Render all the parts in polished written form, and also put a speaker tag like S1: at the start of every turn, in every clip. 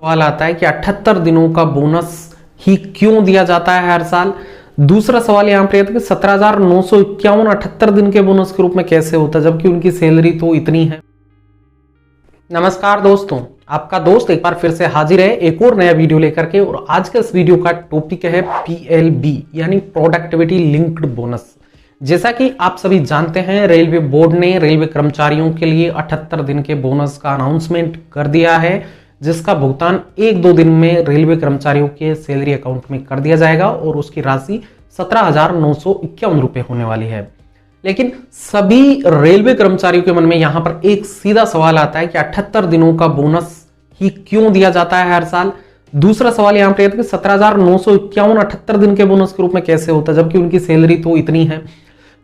S1: सवाल आता है कि 78 दिनों का बोनस ही क्यों दिया जाता है हर साल। दूसरा सवाल यहाँ पे आता है कि 17,951 78 दिन के बोनस के रूप में कैसे होता है, जबकि उनकी सैलरी तो इतनी है। नमस्कार दोस्तों, आपका दोस्त एक बार फिर से हाजिर है एक और नया वीडियो लेकर के। और आज का इस वीडियो का टॉपिक है PLB यानी प्रोडक्टिविटी लिंक्ड बोनस। जैसा कि आप सभी जानते हैं, रेलवे बोर्ड ने रेलवे कर्मचारियों के लिए 78 दिन के बोनस का अनाउंसमेंट कर दिया है, जिसका भुगतान 1-2 दिन में रेलवे कर्मचारियों के सैलरी अकाउंट में कर दिया जाएगा और उसकी राशि 17,951 रुपए होने वाली है। लेकिन सभी रेलवे कर्मचारियों के मन में यहां पर एक सीधा सवाल आता है कि 78 दिनों का बोनस ही क्यों दिया जाता है हर साल। दूसरा सवाल यहां पर कि 17,951 78 दिन के बोनस के रूप में कैसे होता है, जबकि उनकी सैलरी तो इतनी है।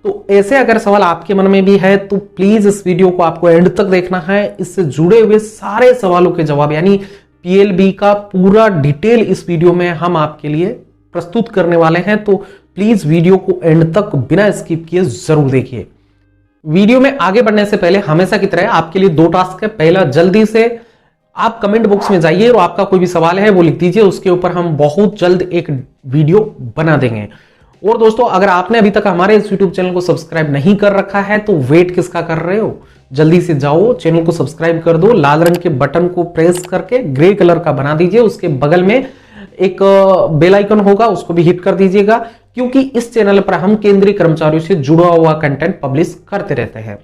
S1: तो ऐसे अगर सवाल आपके मन में भी है तो प्लीज इस वीडियो को आपको एंड तक देखना है। इससे जुड़े हुए सारे सवालों के जवाब यानी PLB का पूरा डिटेल इस वीडियो में हम आपके लिए प्रस्तुत करने वाले हैं। तो प्लीज वीडियो को एंड तक बिना स्किप किए जरूर देखिए। वीडियो में आगे बढ़ने से पहले हमेशा की तरह आपके लिए 2 टास्क है। पहला, जल्दी से आप कमेंट बॉक्स में जाइए और आपका कोई भी सवाल है वो लिख दीजिए, उसके ऊपर हम बहुत जल्द एक वीडियो बना देंगे। और दोस्तों, अगर आपने अभी तक हमारे इस YouTube चैनल को सब्सक्राइब नहीं कर रखा है तो वेट किसका कर रहे हो, जल्दी से जाओ चैनल को सब्सक्राइब कर दो। लाल रंग के बटन को प्रेस करके ग्रे कलर का बना दीजिए, उसके बगल में एक बेल आइकन होगा, उसको भी हिट कर दीजिएगा, क्योंकि इस चैनल पर हम केंद्रीय कर्मचारियों से जुड़ा हुआ कंटेंट पब्लिश करते रहते हैं।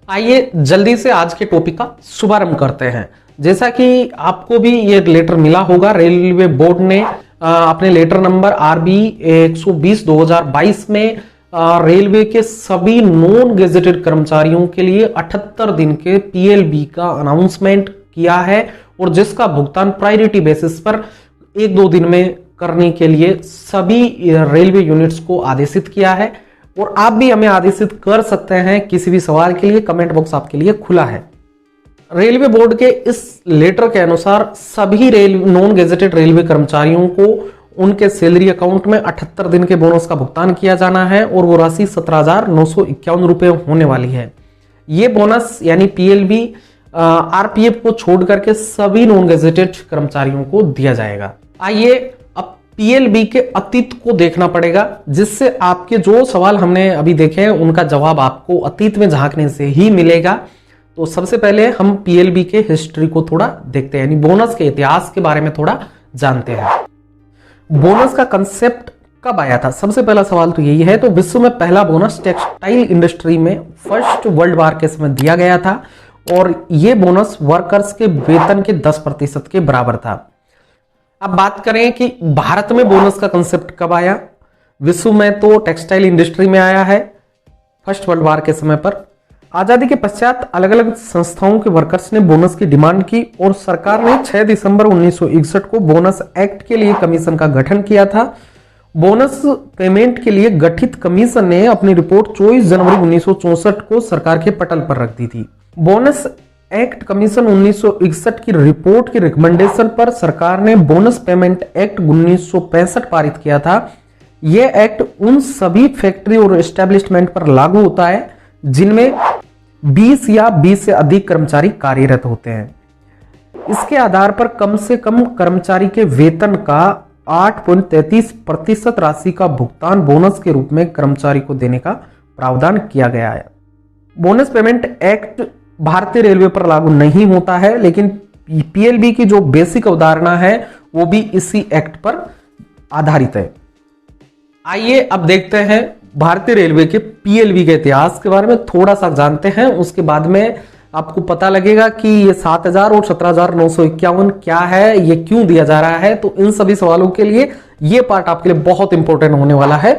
S1: आइए जल्दी से आज के टॉपिक का शुभारंभ करते हैं। जैसा कि आपको भी ये लेटर मिला होगा, रेलवे बोर्ड ने अपने लेटर नंबर RB 120/2022 में रेलवे के सभी नॉन गेजेटेड कर्मचारियों के लिए 78 दिन के PLB का अनाउंसमेंट किया है, और जिसका भुगतान प्रायोरिटी बेसिस पर 1-2 दिन में करने के लिए सभी रेलवे यूनिट्स को आदेशित किया है। और आप भी हमें आदेशित कर सकते हैं किसी भी सवाल के लिए, कमेंट बॉक्स आपके लिए खुला है। रेलवे बोर्ड के इस लेटर के अनुसार सभी नॉन गेजेटेड रेलवे कर्मचारियों को उनके सैलरी अकाउंट में 78 दिन के बोनस का भुगतान किया जाना है, और वो राशि 17,951 रुपए होने वाली है। ये बोनस यानी PLB RPF को छोड़ करके सभी नॉन गेजेटेड कर्मचारियों को दिया जाएगा। आइए अब PLB के अतीत को देखना पड़ेगा, जिससे आपके जो सवाल हमने अभी देखे हैं उनका जवाब आपको अतीत में झांकने से ही मिलेगा। तो सबसे पहले हम PLB के हिस्ट्री को थोड़ा देखते हैं, यानी बोनस के इतिहास के बारे में थोड़ा जानते हैं। बोनस का कंसेप्ट कब आया था, सबसे पहला सवाल तो यही है। तो विश्व में पहला बोनस टेक्सटाइल इंडस्ट्री में फर्स्ट वर्ल्ड वॉर के समय दिया गया था, और यह बोनस वर्कर्स के वेतन के 10% के बराबर था। अब बात करें कि भारत में बोनस का कंसेप्ट कब आया। विश्व में तो टेक्सटाइल इंडस्ट्री में आया है फर्स्ट वर्ल्ड वॉर के समय पर। आजादी के पश्चात अलग अलग संस्थाओं के वर्कर्स ने बोनस की डिमांड की, और सरकार ने 6 दिसंबर 1961 को बोनस एक्ट के लिए कमीशन का गठन किया था। बोनस पेमेंट के लिए गठित कमीशन ने अपनी रिपोर्ट 24 जनवरी 1964 को सरकार के पटल पर रख दी थी। बोनस एक्ट कमीशन 1961 की रिपोर्ट की रिकमेंडेशन पर सरकार ने बोनस पेमेंट एक्ट 1965 पारित किया था। यह एक्ट उन सभी फैक्ट्री और एस्टेब्लिशमेंट पर लागू होता है जिनमें 20 या 20 से अधिक कर्मचारी कार्यरत होते हैं। इसके आधार पर कम से कम कर्मचारी के वेतन का 8.33% राशि का भुगतान बोनस के रूप में कर्मचारी को देने का प्रावधान किया गया है। बोनस पेमेंट एक्ट भारतीय रेलवे पर लागू नहीं होता है, लेकिन PLB की जो बेसिक अवधारणा है वो भी इसी एक्ट पर आधारित है। आइए अब देखते हैं भारतीय रेलवे के PLB के इतिहास के बारे में थोड़ा सा जानते हैं। उसके बाद में आपको पता लगेगा कि ये 7,000 और 17,951 क्या है, ये क्यों दिया जा रहा है। तो इन सभी सवालों के लिए ये पार्ट आपके लिए बहुत इंपॉर्टेंट होने वाला है।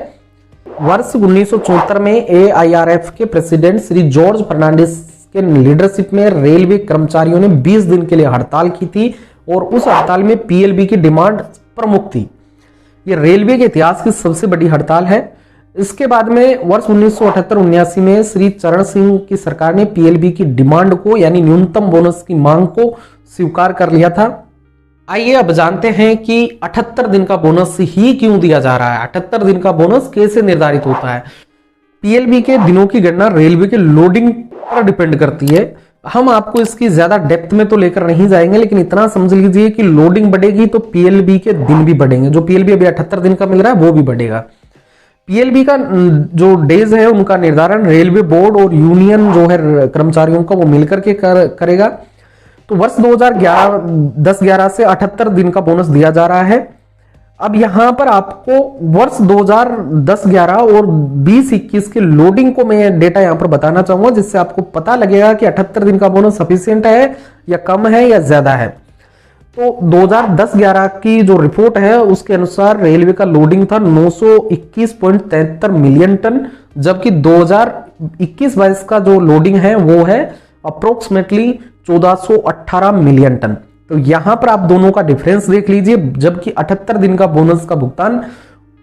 S1: वर्ष 1974 में AIRF के प्रेसिडेंट श्री जॉर्ज फर्नांडिस के लीडरशिप में रेलवे कर्मचारियों ने 20 दिन के लिए हड़ताल की थी, और उस हड़ताल में PLB की डिमांड प्रमुख थी। ये रेलवे के इतिहास की सबसे बड़ी हड़ताल है। इसके बाद में वर्ष 1978-79 में श्री चरण सिंह की सरकार ने PLB की डिमांड को यानी न्यूनतम बोनस की मांग को स्वीकार कर लिया था। आइए अब जानते हैं कि 78 दिन का बोनस ही क्यों दिया जा रहा है, 78 दिन का बोनस कैसे निर्धारित होता है। PLB के दिनों की गणना रेलवे के लोडिंग पर डिपेंड करती है। हम आपको इसकी ज्यादा डेप्थ में तो लेकर नहीं जाएंगे, लेकिन इतना समझ लीजिए कि लोडिंग बढ़ेगी तो पीएलबी के दिन भी बढ़ेंगे। जो पीएलबी अभी 78 दिन का मिल रहा है वो भी बढ़ेगा। पीएलबी का जो डेज है उनका निर्धारण रेलवे बोर्ड और यूनियन जो है कर्मचारियों का वो मिलकर के करेगा। तो वर्ष 2010-11 से 78 दिन का बोनस दिया जा रहा है। अब यहां पर आपको वर्ष 2010-11 और 20-21 के लोडिंग को मैं डेटा यहां पर बताना चाहूंगा, जिससे आपको पता लगेगा कि 78 दिन का बोनस सफिशिएंट है या कम है या ज्यादा है। तो 2010-11 की जो रिपोर्ट है उसके अनुसार रेलवे का लोडिंग था 921.73 मिलियन टन, जबकि 2021-22 का जो लोडिंग है वो है अप्रोक्सीमेटली 1418 मिलियन टन। तो यहां पर आप दोनों का डिफरेंस देख लीजिए, जबकि 78 दिन का बोनस का भुगतान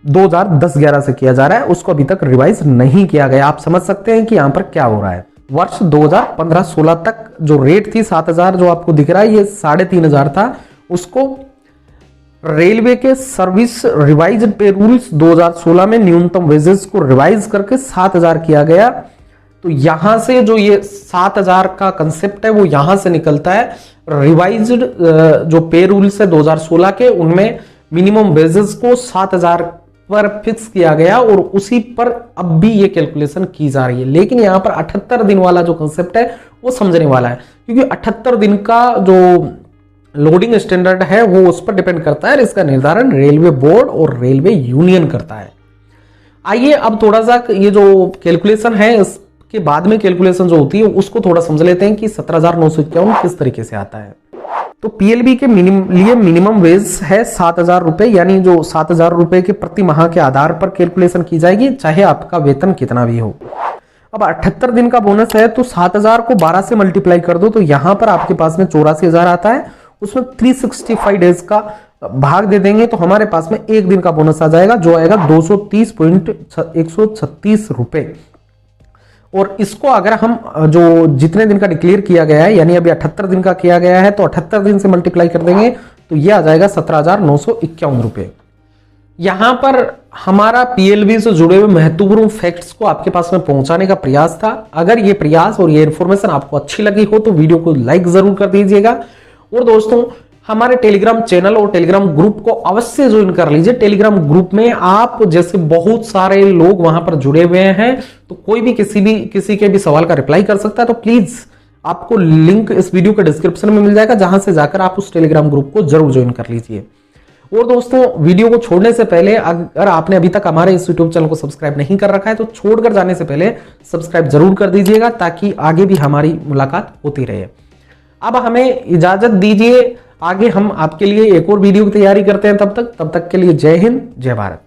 S1: 2010-11 से किया जा रहा है, उसको अभी तक रिवाइज नहीं किया गया। आप समझ सकते हैं कि यहां पर क्या हो रहा है। वर्ष 2015-16 तक जो रेट थी 7,000 जो आपको दिख रहा है ये 3,500 था, उसको रेलवे के सर्विस रिवाइज्ड पे रूल्स 2016 में न्यूनतम वेजेस को रिवाइज करके 7,000 किया गया। तो यहां से जो ये 7,000 का कंसेप्ट है वो यहां से निकलता है। रिवाइज्ड जो पे रूल्स है 2016 के, उनमें मिनिमम वेजेस को 7,000 पर फिक्स किया गया और उसी पर अब भी ये कैलकुलेशन की जा रही है। लेकिन यहां पर 78 दिन वाला जो कंसेप्ट है वो समझने वाला है, क्योंकि 78 दिन का जो लोडिंग स्टैंडर्ड है वो उस पर डिपेंड करता है। इसका निर्धारण रेलवे बोर्ड और रेलवे यूनियन करता है। आइए अब थोड़ा सा ये जो कैलकुलेशन है इसके बाद में कैलकुलेशन जो होती है उसको थोड़ा समझ लेते हैं कि 17,951 किस तरीके से आता है। तो पीएलबी के लिए मिनिमम वेज है 7,000 रुपए, यानी जो 7,000 रुपए के प्रति माह के आधार पर कैलकुलेशन की जाएगी, चाहे आपका वेतन कितना भी हो। अब 78 दिन का बोनस है तो 7,000 को 12 से मल्टीप्लाई कर दो तो यहां पर आपके पास में 84,000 आता है। उसमें 365 डेज का भाग दे देंगे तो हमारे पास में एक दिन का बोनस आ जाएगा, जो आएगा 230.136 रुपए। और इसको अगर हम जो जितने दिन का डिक्लेयर किया गया है, यानी अभी 78 दिन का किया गया है, तो 78 दिन से मल्टीप्लाई कर देंगे तो यह आ जाएगा 17,951 रुपए। यहां पर हमारा पीएलबी से जुड़े हुए महत्वपूर्ण फैक्ट्स को आपके पास में पहुंचाने का प्रयास था। अगर ये प्रयास और ये इंफॉर्मेशन आपको अच्छी लगी हो तो वीडियो को लाइक जरूर कर दीजिएगा। और दोस्तों हमारे टेलीग्राम चैनल और टेलीग्राम ग्रुप को अवश्य ज्वाइन कर लीजिए। टेलीग्राम ग्रुप में आप जैसे बहुत सारे लोग वहां पर जुड़े हुए हैं, तो कोई भी किसी के भी सवाल का रिप्लाई कर सकता है। तो प्लीज आपको लिंक इस वीडियो के डिस्क्रिप्शन में मिल जाएगा, जहां से जाकर आप उस टेलीग्राम ग्रुप को जरूर ज्वाइन कर लीजिए। और दोस्तों वीडियो को छोड़ने से पहले अगर आपने अभी तक हमारे इस यूट्यूब चैनल को सब्सक्राइब नहीं कर रखा है तो छोड़कर जाने से पहले सब्सक्राइब जरूर कर दीजिएगा, ताकि आगे भी हमारी मुलाकात होती रहे। अब हमें इजाजत दीजिए, आगे हम आपके लिए एक और वीडियो की तैयारी करते हैं। तब तक के लिए जय हिंद, जय भारत।